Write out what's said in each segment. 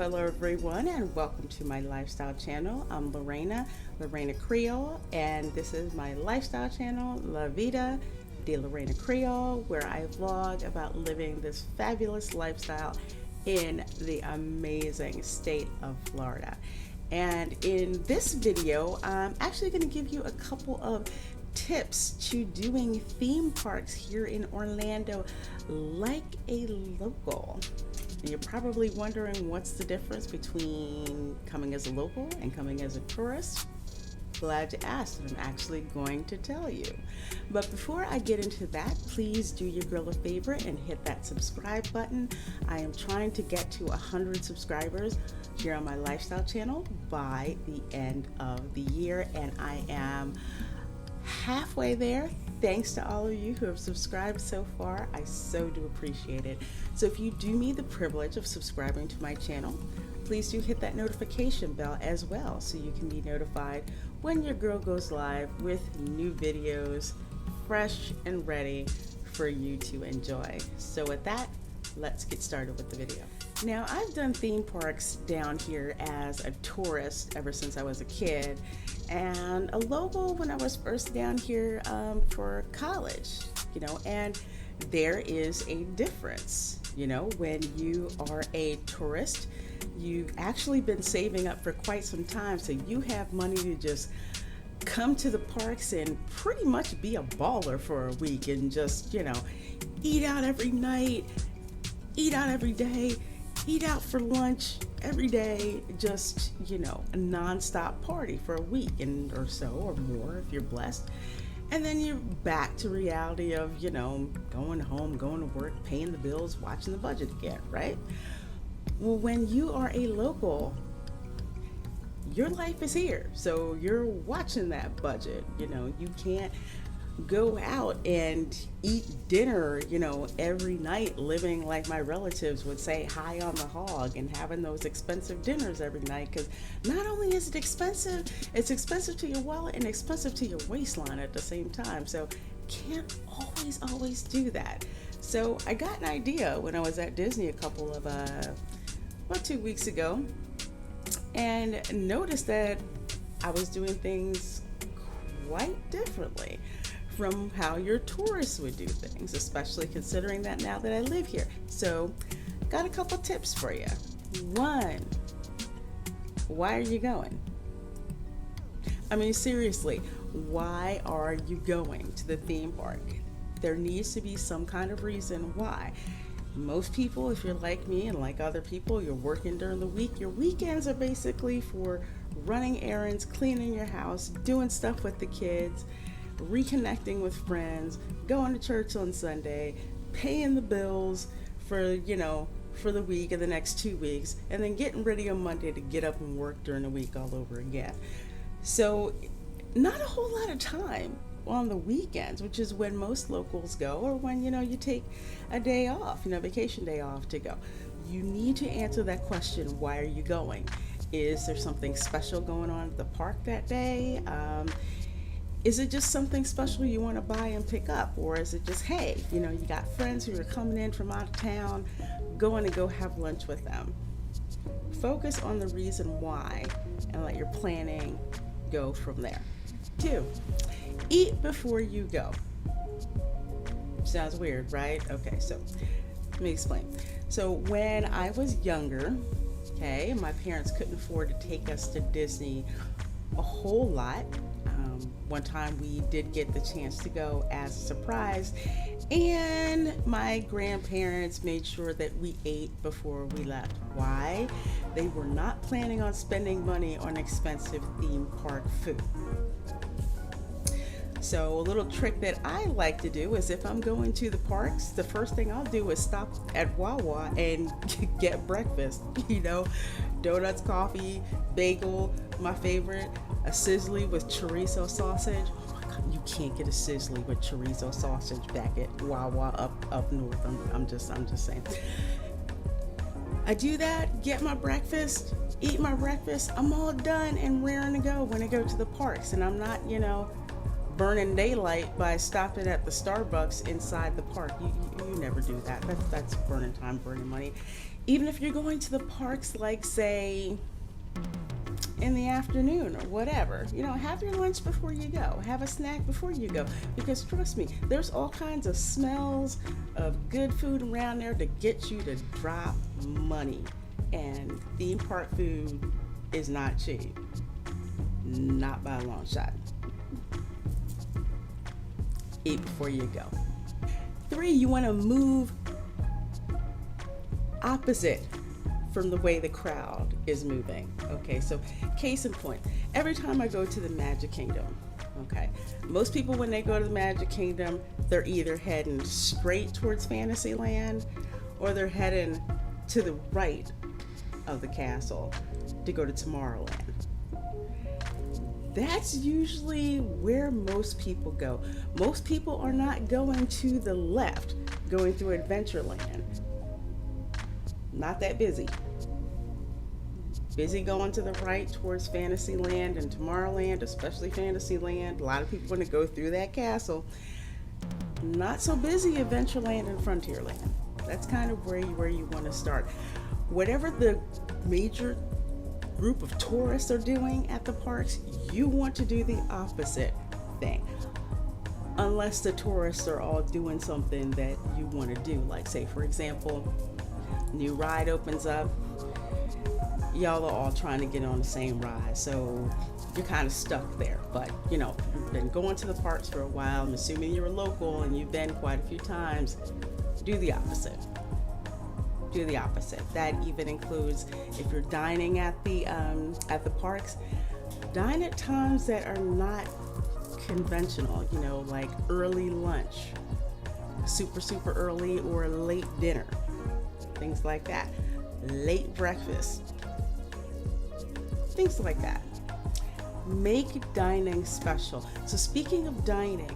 Hello everyone, and welcome to my lifestyle channel. I'm Lorena Creole, and this is my lifestyle channel, La Vida de Lorena Creole, where I vlog about living this fabulous lifestyle in the amazing state of Florida. And in this video, I'm actually going to give you a couple of tips to doing theme parks here in Orlando like a local. You're probably wondering what's the difference between coming as a local and coming as a tourist. Glad to ask, and I'm actually going to tell you. But before I get into that, please do your girl a favor and hit that subscribe button. I am trying to get to 100 subscribers here on my lifestyle channel by the end of the year, and I am halfway there. Thanks to all of you who have subscribed so far. I so do appreciate it. So if you do me the privilege of subscribing to my channel, please do hit that notification bell as well so you can be notified when your girl goes live with new videos, fresh and ready for you to enjoy. So with that, let's get started with the video. Now, I've done theme parks down here as a tourist ever since I was a kid, and a local when I was first down here for college, and there is a difference. When you are a tourist, you've actually been saving up for quite some time, so you have money to just come to the parks and pretty much be a baller for a week and just, eat out every night, eat out every day, eat out for lunch every day, just, a non-stop party for a week or so or more if you're blessed. And then you're back to reality of, going home, going to work, paying the bills, watching the budget again, right? Well, when you are a local, your life is here. So you're watching that budget. You can't go out and eat dinner, every night, living like my relatives would say, high on the hog, and having those expensive dinners every night. Because not only is it expensive, it's expensive to your wallet and expensive to your waistline at the same time. So can't always do that. So I got an idea when I was at Disney a couple of, 2 weeks ago, and noticed that I was doing things quite differently from how your tourists would do things, especially considering that now that I live here. So, got a couple tips for you. One, why are you going? I mean, seriously, why are you going to the theme park? There needs to be some kind of reason why. Most people, if you're like me and like other people, you're working during the week. Your weekends are basically for running errands, cleaning your house, doing stuff with the kids, reconnecting with friends, going to church on Sunday, paying the bills for the week and the next 2 weeks, and then getting ready on Monday to get up and work during the week all over again. So not a whole lot of time on the weekends, which is when most locals go, or when you take a day off, vacation day off to go. You need to answer that question, why are you going? Is there something special going on at the park that day? Is it just something special you want to buy and pick up? Or is it just, hey, you got friends who are coming in from out of town, going to go have lunch with them? Focus on the reason why and let your planning go from there. 2, eat before you go. Sounds weird, right? Okay, so let me explain. So when I was younger, my parents couldn't afford to take us to Disney a whole lot. One time we did get the chance to go as a surprise, and my grandparents made sure that we ate before we left. Why? They were not planning on spending money on expensive theme park food. So a little trick that I like to do is if I'm going to the parks, the first thing I'll do is stop at Wawa and get breakfast. Donuts, coffee, bagel, my favorite, a sizzly with chorizo sausage. Oh my God, you can't get a sizzly with chorizo sausage back at Wawa up north. I'm just saying. I do that, get my breakfast, eat my breakfast. I'm all done and raring to go when I go to the parks, and I'm not, burning daylight by stopping at the Starbucks inside the park. You You never do that. That's burning time, burning money. Even if you're going to the parks, like say in the afternoon or whatever, have your lunch before you go, have a snack before you go, because trust me, there's all kinds of smells of good food around there to get you to drop money. And theme park food is not cheap, not by a long shot. Eat before you go. 3, you want to move opposite from the way the crowd is moving. Okay, so case in point, every time I go to the Magic Kingdom, okay, most people when they go to the Magic Kingdom, they're either heading straight towards Fantasyland or they're heading to the right of the castle to go to Tomorrowland. That's usually where most people go. Most people are not going to the left, going through Adventureland. Not that busy. Busy going to the right towards Fantasyland and Tomorrowland, especially Fantasyland. A lot of people want to go through that castle. Not so busy Adventureland and Frontierland. That's kind of where you want to start. Whatever the major group of tourists are doing at the parks, you want to do the opposite thing. Unless the tourists are all doing something that you want to do. Like say, for example, new ride opens up, y'all are all trying to get on the same ride, so you're kind of stuck there. But you've been going to the parks for a while. I'm assuming you're a local and you've been quite a few times. Do the opposite. Do the opposite. That even includes if you're dining at the parks, dine at times that are not conventional, like early lunch, super early, or late dinner, things like that, late breakfast, things like that. Make dining special. So speaking of dining,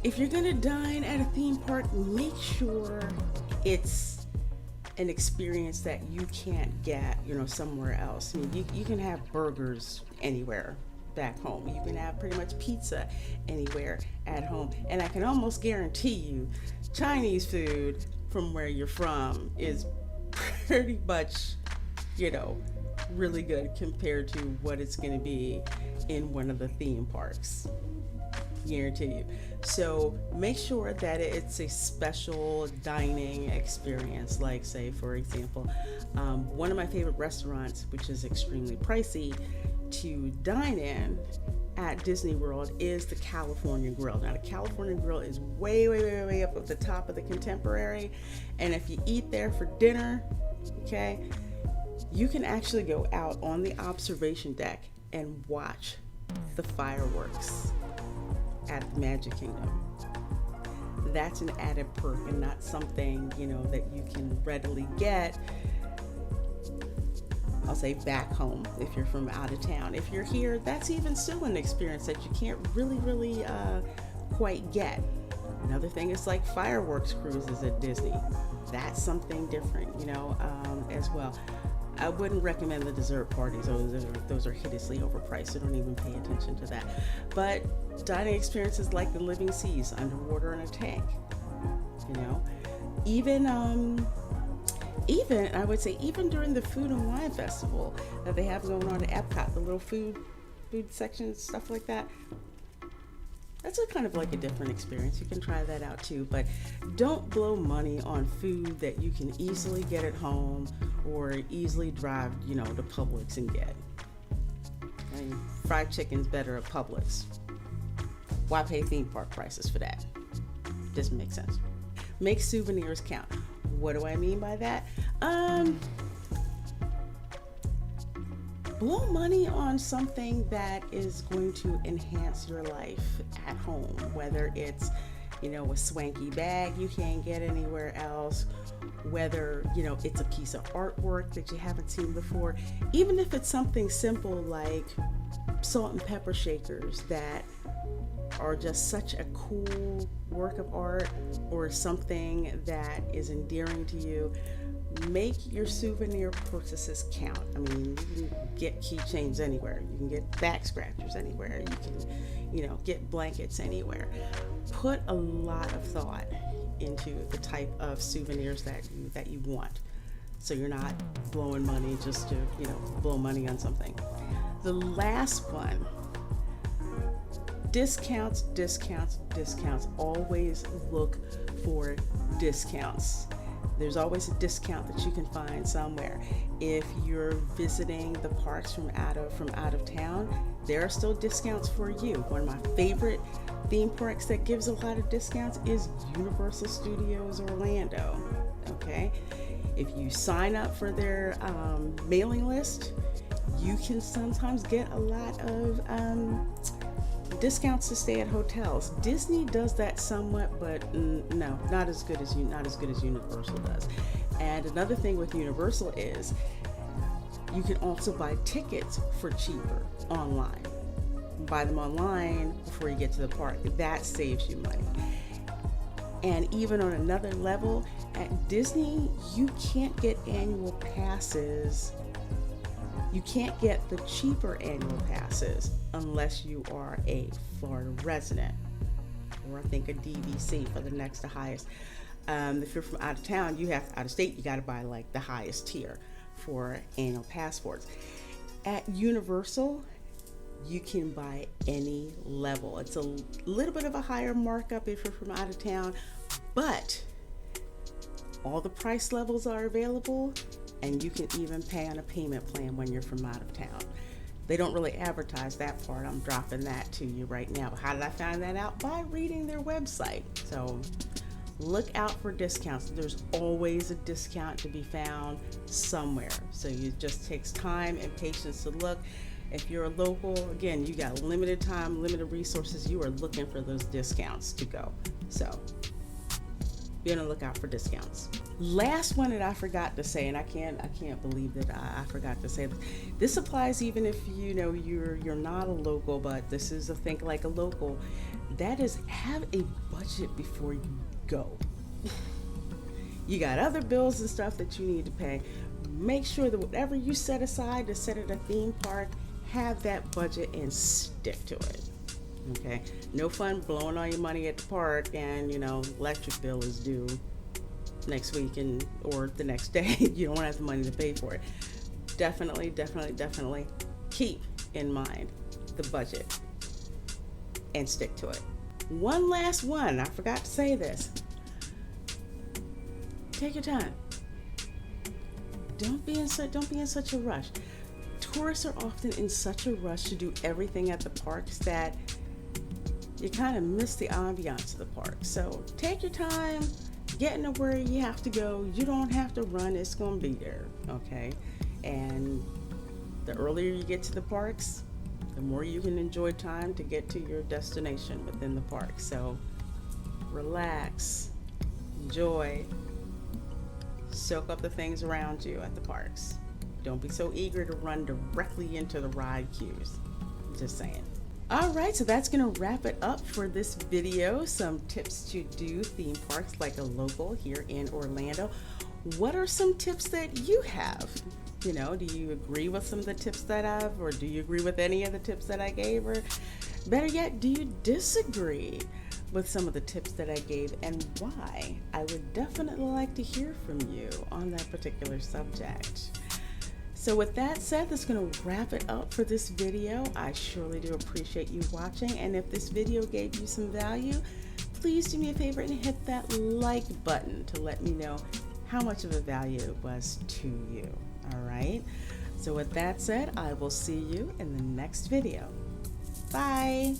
if you're gonna dine at a theme park, make sure it's an experience that you can't get, somewhere else. I mean, you can have burgers anywhere back home. You can have pretty much pizza anywhere at home. And I can almost guarantee you, Chinese food from where you're from is pretty much, really good compared to what it's going to be in one of the theme parks. Guarantee you. So make sure that it's a special dining experience. Like say, for example, one of my favorite restaurants, which is extremely pricey to dine in at Disney World, is the California Grill. Now the California Grill is way up at the top of the Contemporary, and if you eat there for dinner, okay, you can actually go out on the observation deck and watch the fireworks at the Magic Kingdom. That's an added perk and not something, that you can readily get, I'll say, back home if you're from out of town. If you're here, that's even still an experience that you can't really quite get. Another thing is like fireworks cruises at Disney. That's something different, as well. I wouldn't recommend the dessert parties. Those are hideously overpriced, so don't even pay attention to that. But dining experiences like the Living Seas, underwater in a tank, even I would say even during the Food and Wine Festival that they have going on at Epcot, the little food section, stuff like that. That's kind of like a different experience. You can try that out too, but don't blow money on food that you can easily get at home or easily drive, to Publix and get. I mean, fried chicken's better at Publix. Why pay theme park prices for that? Doesn't make sense. Make souvenirs count. What do I mean by that? Blow money on something that is going to enhance your life at home, whether it's, a swanky bag you can't get anywhere else, whether, it's a piece of artwork that you haven't seen before, even if it's something simple like salt and pepper shakers that are just such a cool work of art or something that is endearing to you. Make your souvenir purchases count. I mean, you can get keychains anywhere. You can get back scratchers anywhere. You can, get blankets anywhere. put a lot of thought into the type of souvenirs that you want, so you're not blowing money just to blow money on something. The last one, discounts. Always look for discounts. There's always a discount that you can find somewhere. If you're visiting the parks from out of town, there are still discounts for you. One of my favorite theme parks that gives a lot of discounts is Universal Studios Orlando. Okay, if you sign up for their mailing list, you can sometimes get a lot of discounts to stay at hotels. Disney does that somewhat, but no, not as good as Universal does. And another thing with Universal is you can also buy tickets for cheaper online. Buy them online before you get to the park. That saves you money. And even on another level, at Disney, you can't get annual passes. You can't get the cheaper annual passes unless you are a Florida resident, or I think a DVC for the next to highest. If you're from out of town, out of state, you got to buy like the highest tier for annual passports. At Universal, you can buy any level. It's a little bit of a higher markup if you're from out of town, but all the price levels are available, and you can even pay on a payment plan when you're from out of town. They don't really advertise that part. I'm dropping that to you right now. How did I find that out? By reading their website. So look out for discounts. There's always a discount to be found somewhere. So it just takes time and patience to look. If you're a local, again, you got limited time, limited resources. You are looking for those discounts to go. So be on the lookout for discounts. Last one that I forgot to say, and I can't believe that I forgot to say this. This applies even if you're not a local, but this is a think like a local. That is, have a budget before you go. You got other bills and stuff that you need to pay. Make sure that whatever you set aside to set at a theme park, have that budget and stick to it. Okay, no fun blowing all your money at the park and electric bill is due next week or the next day. You don't have the money to pay for it. Definitely keep in mind the budget and stick to it. One last one, I forgot to say this. Take your time. Don't be in such a rush. Tourists are often in such a rush to do everything at the parks that you kind of miss the ambiance of the park. So take your time, getting to where you have to go. You don't have to run, it's going to be there, okay? And the earlier you get to the parks, the more you can enjoy time to get to your destination within the park. So relax, enjoy, soak up the things around you at the parks. Don't be so eager to run directly into the ride queues. Just saying. All right, so that's going to wrap it up for this video. Some tips to do theme parks like a local here in Orlando. What are some tips that you have? Do you agree with some of the tips that or do you agree with any of the tips that I gave? Or better yet, do you disagree with some of the tips that I gave and why? I would definitely like to hear from you on that particular subject. So with that said, that's going to wrap it up for this video. I surely do appreciate you watching. And if this video gave you some value, please do me a favor and hit that like button to let me know how much of a value it was to you. All right. So with that said, I will see you in the next video. Bye.